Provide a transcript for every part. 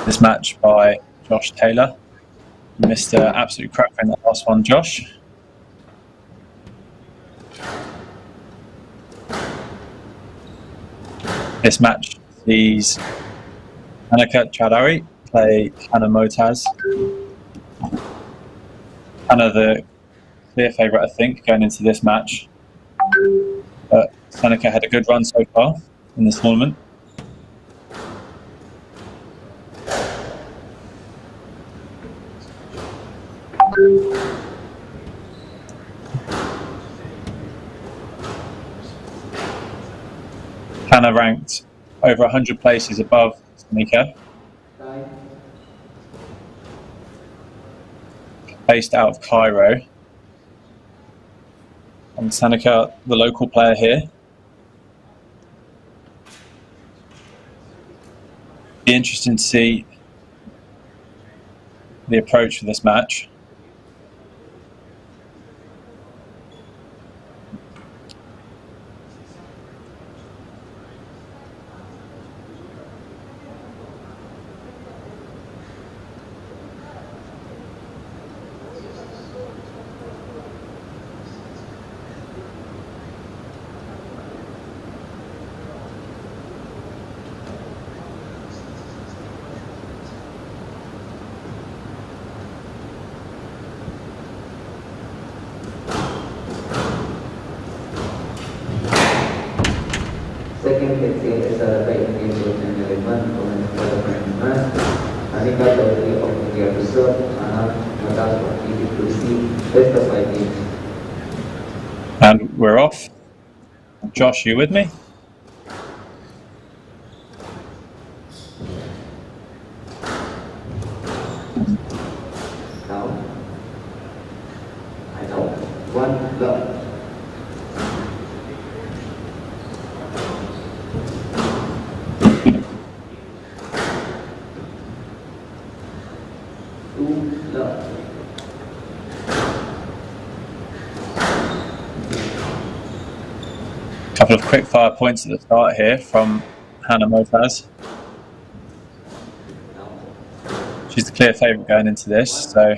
this match by Josh Taylor. You missed an absolute cracker in that last one, Josh. This match sees Sanika Choudhari play Hana Moataz. Hana the clear favourite, I think, going into this match. But Sanika had a good run so far in this tournament. Hana ranked over 100 places above Sanika. Based out of Cairo. And Sanika, the local player here. Be interesting to see the approach for this match. Second HCL SRFI HCL Chennai for the final match. Sanika Choudhari of India to serve, Hana Moataz from Egypt to receive. Best of 5 games. And we're off. Josh, you with me? Now, I know. 1 love. Couple of quick fire points at the start here from Hana Moataz. She's the clear favourite going into this, so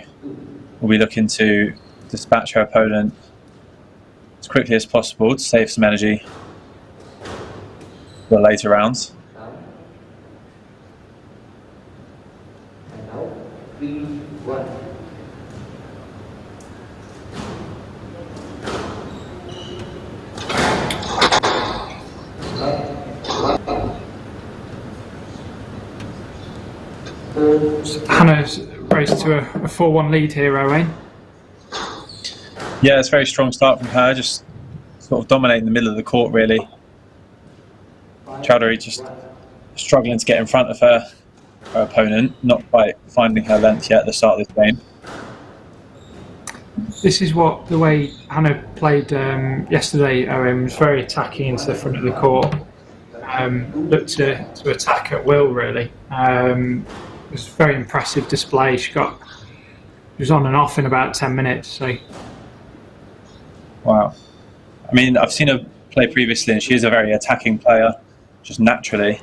we'll be looking to dispatch her opponent as quickly as possible to save some energy for the later rounds. And now, 3-1. Hannah's raced to a 4-1 lead here, Owen. Yeah, it's a very strong start from her, just sort of dominating the middle of the court really. Choudhary just struggling to get in front of her opponent, not quite finding her length yet at the start of this game. This is the way Hannah played yesterday, Owen, was very attacking into the front of the court. Looked to attack at will really. It was a very impressive display. She was on and off in about 10 minutes. So, wow. I mean, I've seen her play previously, and she is a very attacking player, just naturally.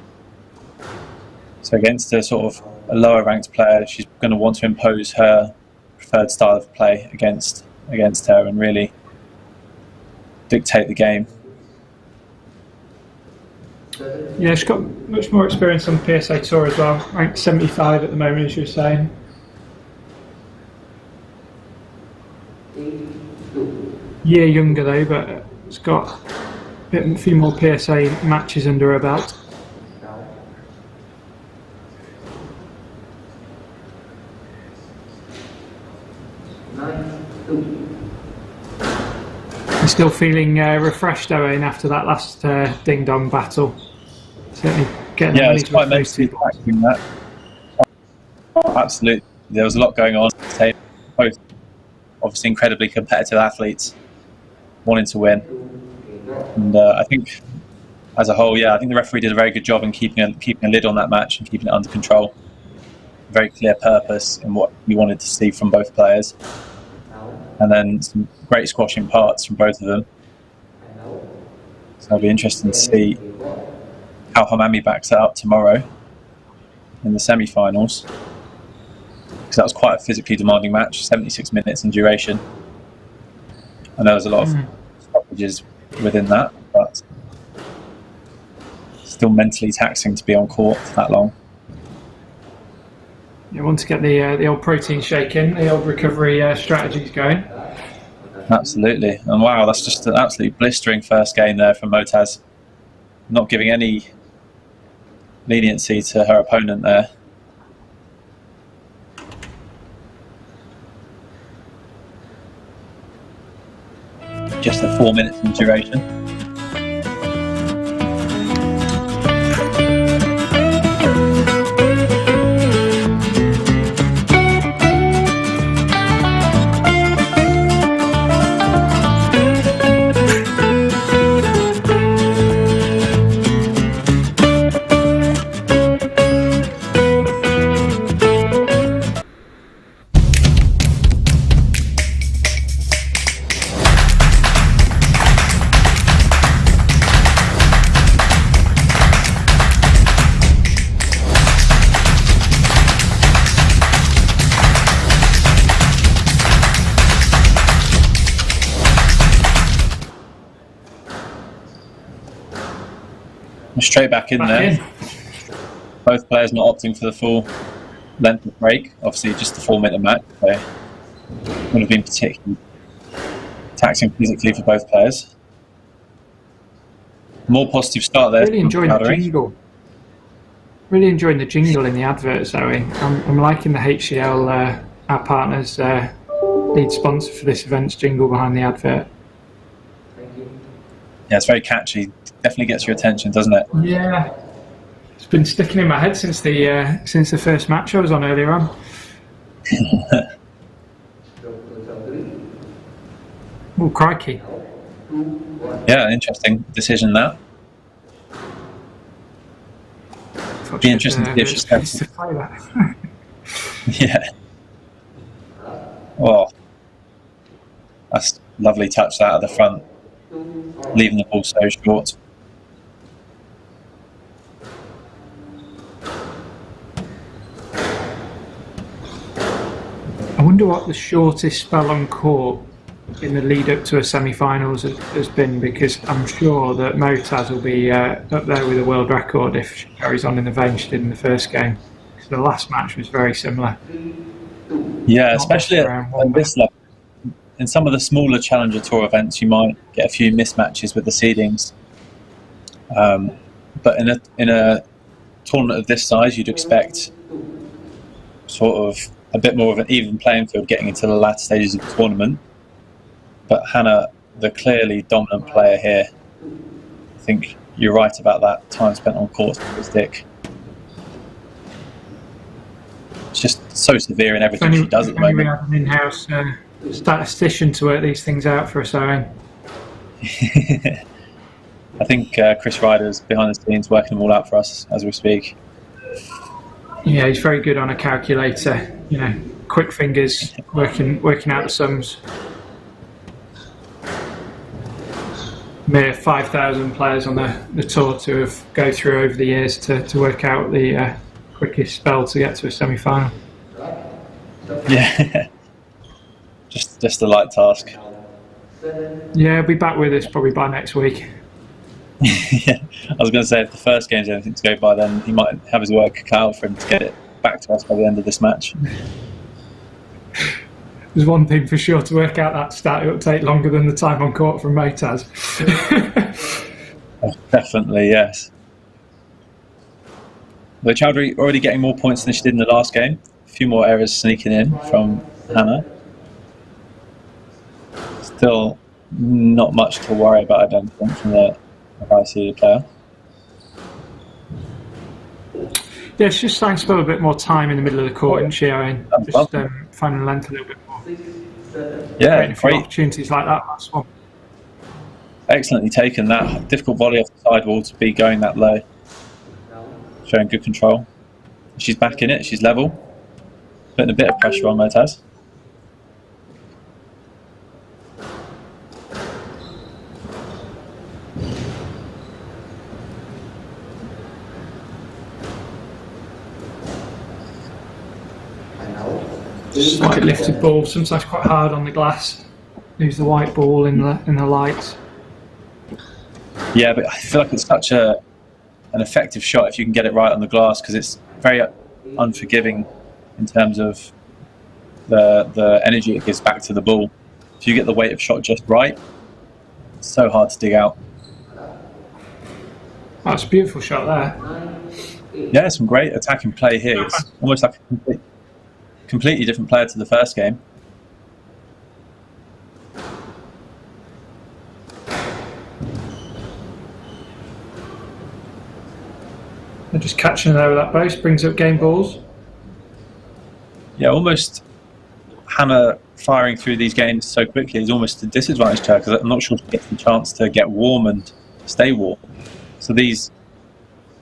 So against a sort of a lower ranked player, she's going to want to impose her preferred style of play against her and really dictate the game. yeah, she's got much more experience on the PSA Tour as well. Ranked 75 at the moment, as you were saying. Year younger though, but it's got a few more PSA matches under her belt. You're still feeling refreshed, Owen, after that last ding-dong battle? Certainly getting yeah, it's quite mentally taxing that. Oh, absolutely. There was a lot going on. Both obviously incredibly competitive athletes wanting to win. And I think as a whole, yeah, I think the referee did a very good job in keeping a lid on that match and keeping it under control. Very clear purpose in what we wanted to see from both players. And then some great squashing parts from both of them. So it'll be interesting to see how Hamami backs it up tomorrow. in the semi-finals, because that was quite a physically demanding match, 76 minutes in duration. And there was a lot of stoppages within that, but still mentally taxing to be on court for that long. You want to get the old protein shake in, the old recovery strategies going. Absolutely. And wow, that's just an absolutely blistering first game there from Moataz. Not giving any leniency to her opponent there. Just the 4 minutes in duration. Straight back in there. Both players not opting for the full length of break. Obviously, just the 4 minute match. So would have been particularly taxing physically for both players. More positive start there. Really enjoying the jingle. Really enjoying the jingle in the advert, Zoe. I'm liking the HCL, our partners, lead sponsor for this event's jingle behind the advert. Yeah, it's very catchy. Definitely gets your attention, doesn't it? Yeah, it's been sticking in my head since the first match I was on earlier on. Oh, crikey! Yeah, interesting decision that. Be interesting to see if she's going to play that. Yeah. Oh, that's a lovely touch that at the front, leaving the ball so short. I wonder what the shortest spell on court in the lead up to a semi-finals has been, because I'm sure that Moataz will be up there with a world record if she carries on in the vein she did in the first game. So the last match was very similar. Yeah, especially at this level. In some of the smaller Challenger Tour events, you might get a few mismatches with the seedings. But in a tournament of this size, you'd expect sort of a bit more of an even playing field getting into the latter stages of the tournament. But Hana, the clearly dominant player here, I think you're right about that time spent on court with stick. It's just so severe in everything she does at the moment. We have an in-house statistician to work these things out for us, Owen. I think Chris Ryder's behind the scenes working them all out for us as we speak. Yeah, he's very good on a calculator. You know, quick fingers, working out the sums. Mere 5,000 players on the tour to go through over the years to work out the quickest spell to get to a semi-final. Yeah, just a light task. Yeah, he'll be back with us probably by next week. Yeah, I was going to say if the first game's anything to go by, then he might have his work cut out for him to get it back to us by the end of this match. There's one thing for sure, to work out that stat, it'll take longer than the time on court from Moataz. Definitely, yes. Though Choudhary already getting more points than she did in the last game. A few more errors sneaking in from Hana. Still not much to worry about, I don't think, from the ICL player. Yeah, she's just trying to spend a bit more time in the middle of the court, isn't she, Owen? Just finding the length a little bit more. Yeah, great opportunities like that last one. Excellently taken that difficult volley off the sidewall to be going that low. Showing good control. She's back in it, she's level. Putting a bit of pressure on Moataz. Slightly lifted ball, sometimes quite hard on the glass. Lose the white ball in the lights. Yeah, but I feel like it's such an effective shot if you can get it right on the glass, because it's very unforgiving in terms of the energy it gives back to the ball. If you get the weight of shot just right, it's so hard to dig out. That's a beautiful shot there. Yeah, some great attacking play here. It's almost like a completely different player to the first game. They're just catching there with that boast, brings up game balls. Yeah, almost Hana firing through these games so quickly is almost a disadvantage to her, because I'm not sure she gets the chance to get warm and stay warm. So these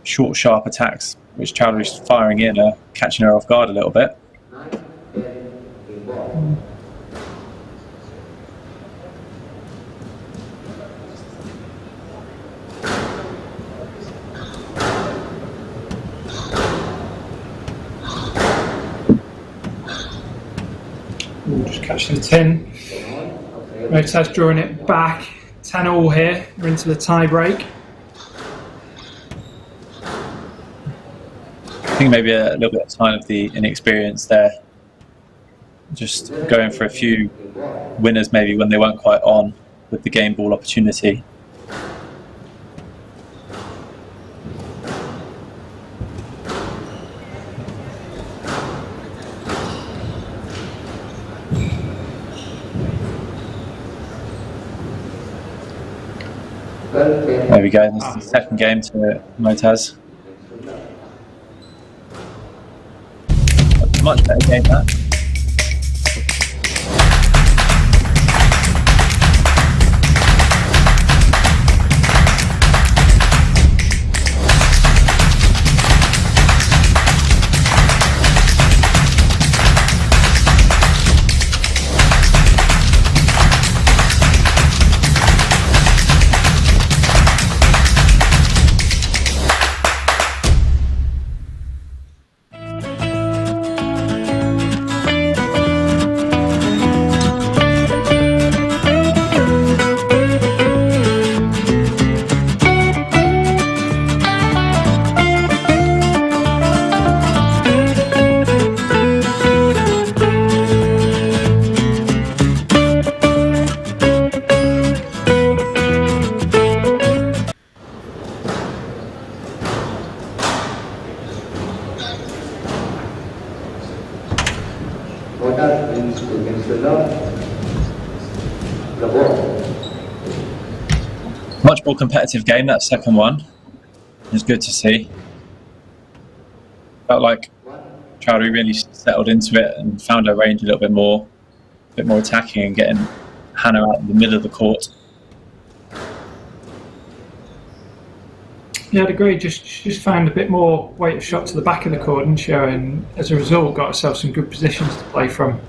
short, sharp attacks which Choudhari's firing in are catching her off guard a little bit. Just catching the tin. Moataz drawing it back. 10-all here. We're into the tie break. I think maybe a little bit of sign of the inexperience there. Just going for a few winners maybe when they weren't quite on with the game ball opportunity. There we go, this is the second game to Moataz. Much better game that. Much more competitive game, that second one. It's good to see. Felt like Choudhary really settled into it and found her range a little bit more attacking and getting Hana out in the middle of the court. Yeah, I'd agree. Just found a bit more weight of shot to the back of the court, didn't she? And as a result, got herself some good positions to play from.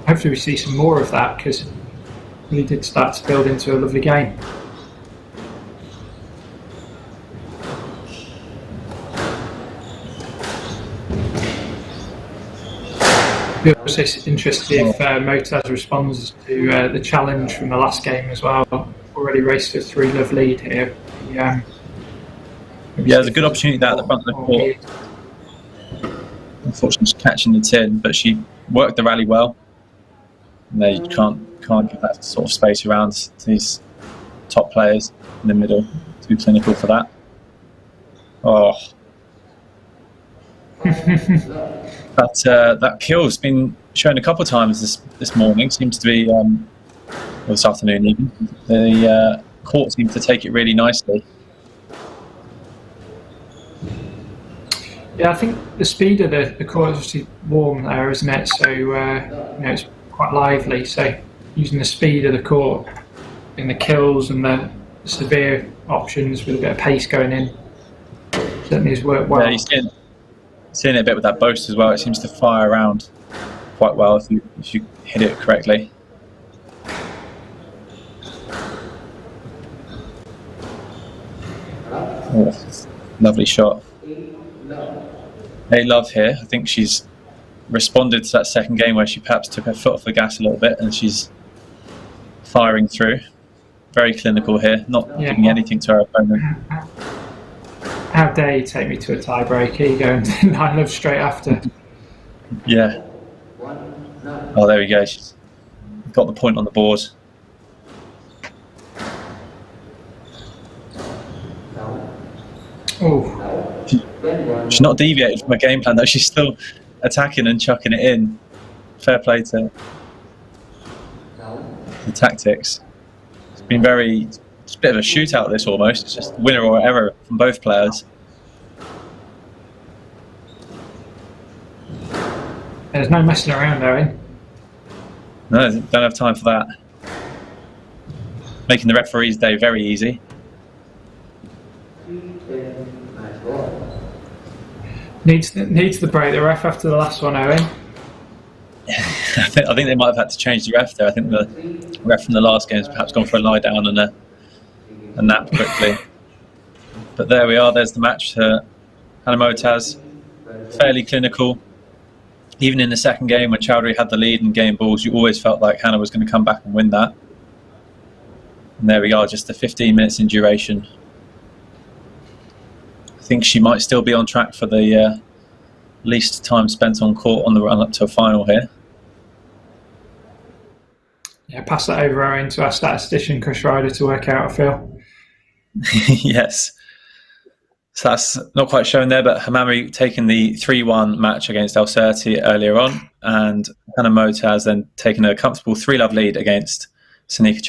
Hopefully we see some more of that, because it really did start to build into a lovely game. It'll be also interested if Moataz responds to the challenge from the last game as well. Already raced to a 3-love lead here. Yeah, there's a good opportunity there at the front of the court. Unfortunately, she's catching the tin, but she worked the rally well. And they can't give that sort of space around to these top players in the middle. Too clinical for that. Oh. That kill's been shown a couple of times this morning. Seems to be, or this afternoon even. The court seems to take it really nicely. Yeah, I think the speed of the court is obviously warm there, isn't it? So it's quite lively. So using the speed of the court in the kills and the severe options with a bit of pace going in certainly has worked well. Yeah, you're seeing it a bit with that boast as well. It seems to fire around quite well if you hit it correctly. Oh, lovely shot. Hey, love here. I think she's responded to that second game where she perhaps took her foot off the gas a little bit, and she's firing through. Very clinical here, not giving anything to her opponent. How dare you take me to a tiebreaker? You go into 9-love straight after. Yeah. Oh, there we go. She's got the point on the board. Oh, She's not deviated from her game plan though. She's still attacking and chucking it in. Fair play to the tactics. It's been it's a bit of a shootout this almost. It's just winner or error from both players. there's no messing around, Owen. No, don't have time for that. Making the referee's day very easy. Needs the break the ref after the last one, Owen. I think they might have had to change the ref there. I think the ref from the last game has perhaps gone for a lie down and a nap quickly. But there we are. There's the match. Hana Moataz, fairly clinical. Even in the second game when Choudhari had the lead and game balls, you always felt like Hana was going to come back and win that. And there we are, just the 15 minutes in duration. I think she might still be on track for the least time spent on court on the run up to a final here. Yeah, pass that over, Owen, to our statistician, Chris Ryder, to work out, I feel. Yes. So that's not quite shown there, but Hamami taking the 3-1 match against El Serti earlier on, and Hana Moataz then taking a comfortable 3-love lead against Sanika.